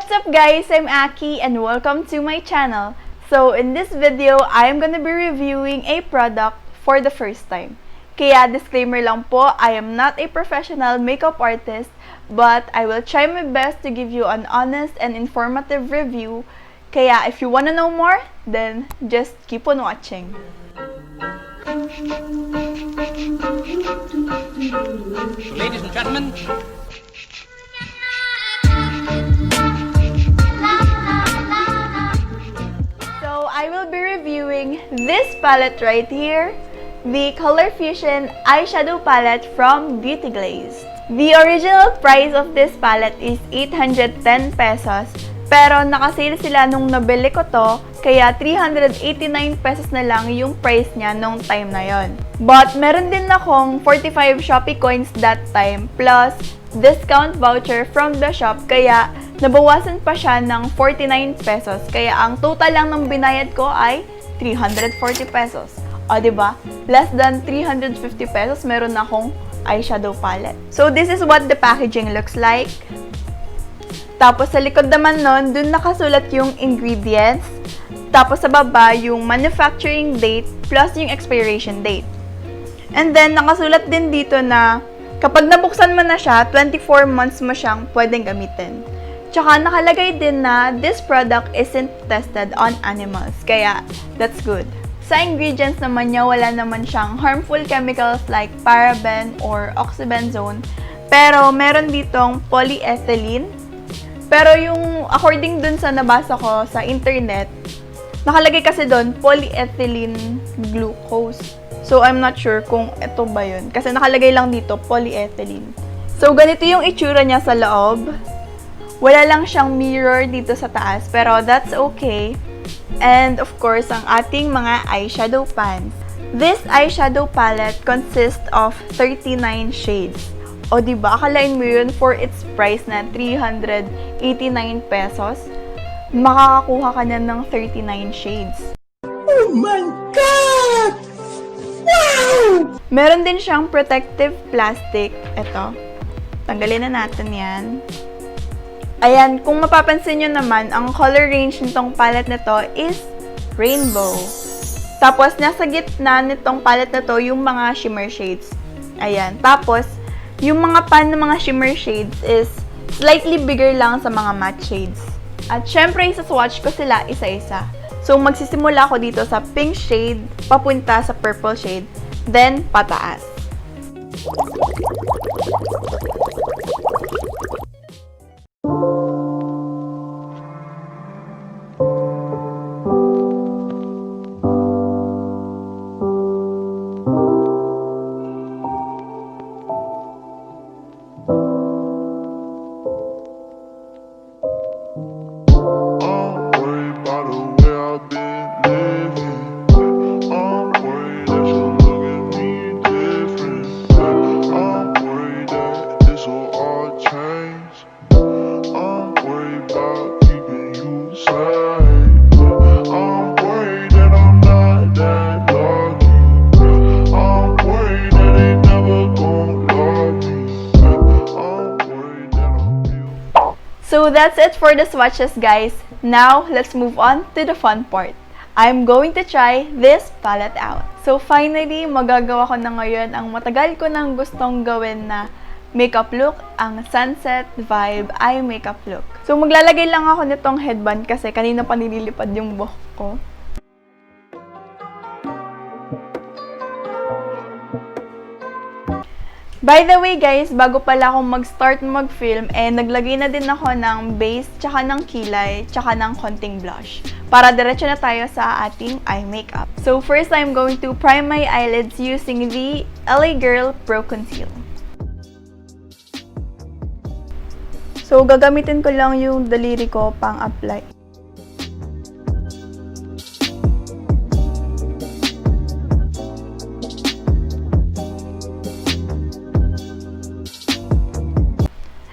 What's up guys? I'm Aki and welcome to my channel. So in this video, I'm gonna be reviewing a product for the first time. Kaya disclaimer lang po, I am not a professional makeup artist, but I will try my best to give you an honest and informative review. Kaya if you wanna know more, then just keep on watching. Ladies and gentlemen, so I will be reviewing this palette right here, the Color Fusion Eyeshadow Palette from Beauty Glazed. The original price of this palette is 810 pesos, pero nakasale sila nung nabili ko to, kaya 389 pesos na lang yung price niya nung time na yon. But meron din akong 45 Shopee coins that time, plus discount voucher from the shop, kaya nabawasan pa siya ng 49 pesos. Kaya ang total lang ng binayad ko ay 340 pesos. O, diba? Less than 350 pesos, meron na akong eyeshadow palette. So, this is what the packaging looks like. Tapos, sa likod naman nun, dun nakasulat yung ingredients. Tapos, sa baba, yung manufacturing date plus yung expiration date. And then, nakasulat din dito na kapag nabuksan mo na siya, 24 months mo siyang pwedeng gamitin. Tsaka nakalagay din na this product isn't tested on animals, kaya that's good. Sa ingredients naman niya, wala naman siyang harmful chemicals like paraben or oxybenzone, pero meron ditong polyethylene. Pero yung according dun sa nabasa ko sa internet, nakalagay kasi dun polyethylene glucose. So I'm not sure kung ito ba yun, kasi nakalagay lang dito polyethylene. So ganito yung itsura niya sa loob. Wala lang siyang mirror dito sa taas, pero that's okay. And of course, ang ating mga eyeshadow pans. This eyeshadow palette consists of 39 shades. O diba, akalain mo yun for its price na 389 pesos, makakakuha ka na ng 39 shades. Oh my God! Wow! Meron din siyang protective plastic. Ito. Tanggalin na natin yan. Ayan, kung mapapansin nyo naman, ang color range nitong palette na to is rainbow. Tapos, nasa gitna nitong palette na to, yung mga shimmer shades. Ayan. Tapos, yung mga pan ng mga shimmer shades is slightly bigger lang sa mga matte shades. At syempre, isa-swatch ko sila isa-isa. So, magsisimula ako dito sa pink shade, papunta sa purple shade, then pataas. So that's it for the swatches, guys. Now, let's move on to the fun part. I'm going to try this palette out. So finally, magagawa ko na ngayon ang matagal ko nang gustong gawin na makeup look, ang sunset vibe eye makeup look. So maglalagay lang ako nitong headband kasi kanina pa nililipad yung buhok ko. By the way guys, bago pala akong mag-start mag-film, naglagay na din ako ng base, tsaka ng kilay, tsaka ng konting blush. Para diretso na tayo sa ating eye makeup. So first, I'm going to prime my eyelids using the LA Girl Pro Conceal. So gagamitin ko lang yung daliri ko pang apply.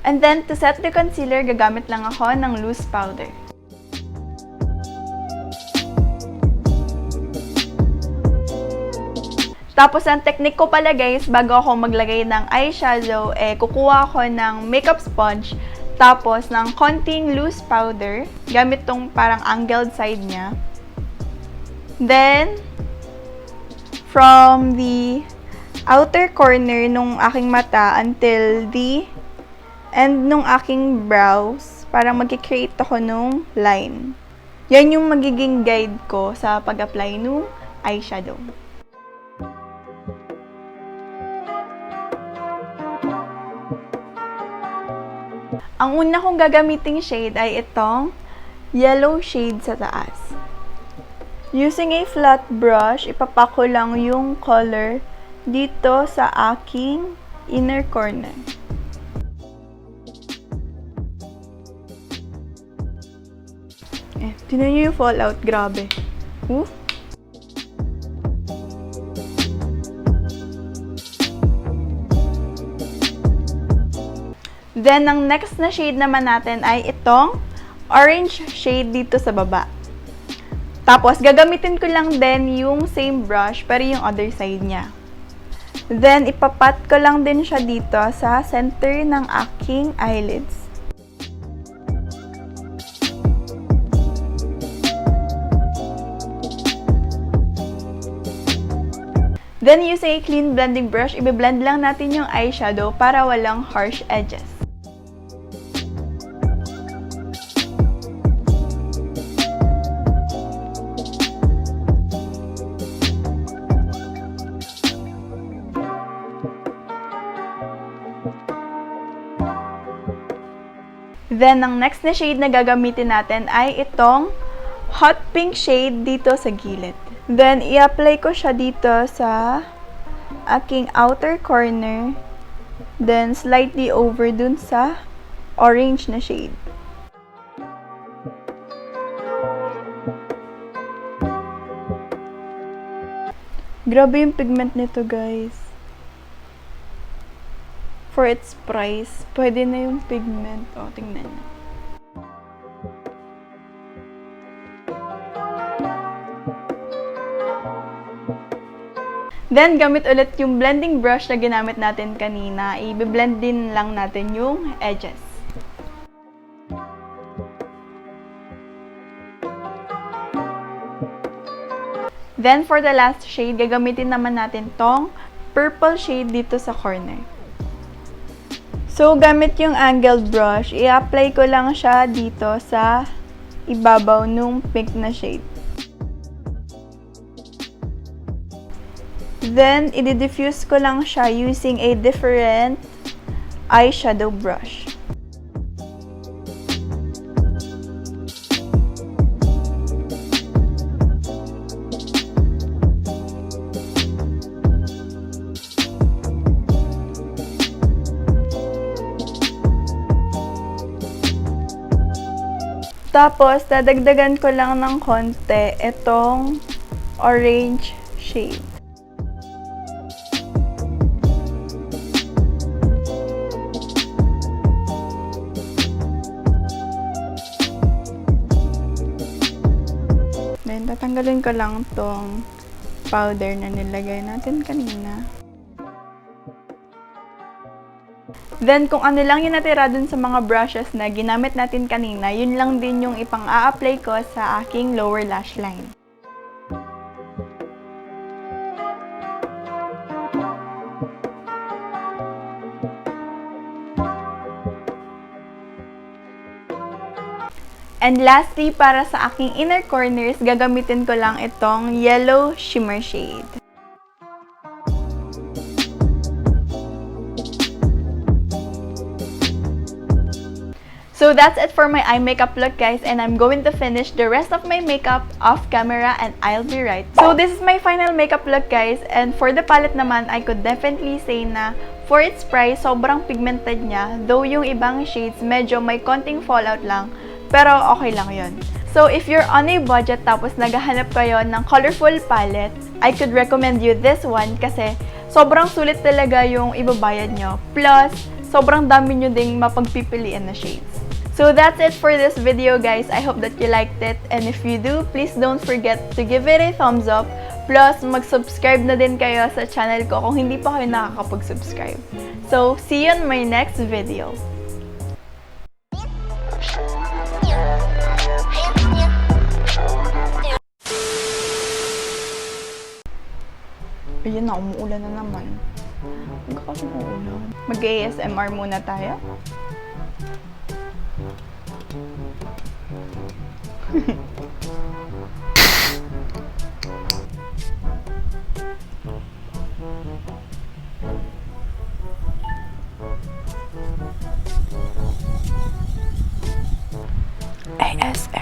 And then, to set the concealer, gagamit lang ako ng loose powder. Tapos, ang technique ko pala guys, bago ako maglagay ng eyeshadow, kukuha ako ng makeup sponge, Tapos, ng konting loose powder, gamit tong parang angled side niya. Then, from the outer corner nung aking mata until the end nung aking brows, parang mag-create ako nung line. Yan yung magiging guide ko sa pag-apply nung eyeshadow. Ang una kong gagamiting shade ay itong yellow shade sa taas. Using a flat brush, ipapako lang yung color dito sa aking inner corner. Tignan nyo yung fallout, grabe. Ooh. Then, ang next na shade naman natin ay itong orange shade dito sa baba. Tapos, gagamitin ko lang din yung same brush, pero yung other side niya. Then, ipapat ko lang din siya dito sa center ng aking eyelids. Then, using a clean blending brush, i-blend lang natin yung eyeshadow para walang harsh edges. Then, ang next na shade na gagamitin natin ay itong hot pink shade dito sa gilid. Then, i-apply ko siya dito sa aking outer corner. Then, slightly over dun sa orange na shade. Grabe yung pigment nito, guys. For its price, pwede na yung pigment. O, tingnan nyo. Then, gamit ulit yung blending brush na ginamit natin kanina. I-blend din lang natin yung edges. Then, for the last shade, gagamitin naman natin tong purple shade dito sa corner. So, gamit yung angled brush, i-apply ko lang siya dito sa ibabaw nung pink na shade. Then, i-diffuse ko lang siya using a different eyeshadow brush. Tapos, dadagdagan ko lang ng konti itong orange shade. Then, tatanggalin ko lang tong powder na nilagay natin kanina. Then, kung ano lang yung natira dun sa mga brushes na ginamit natin kanina, yun lang din yung ipang-a-apply ko sa aking lower lash line. And lastly, para sa aking inner corners, gagamitin ko lang itong yellow shimmer shade. So that's it for my eye makeup look, guys, and I'm going to finish the rest of my makeup off camera and I'll be right. So this is my final makeup look, guys, and for the palette naman, I could definitely say na for its price, sobrang pigmented niya, though yung ibang shades medyo may konting fallout lang, pero okay lang yun. So if you're on a budget tapos naghahanap kayo ng colorful palette, I could recommend you this one kasi sobrang sulit talaga yung ibabayad nyo. Plus, sobrang dami nyo ding mapagpipilian na shades. So that's it for this video, guys. I hope that you liked it. And if you do, please don't forget to give it a thumbs up. Plus, mag-subscribe na din kayo sa channel ko kung hindi pa kayo nakakapag-subscribe. So, see you in my next video. Ayun na, umuulan na naman. Huwag kasi umuulan. Mag-ASMR muna tayo. ASMR.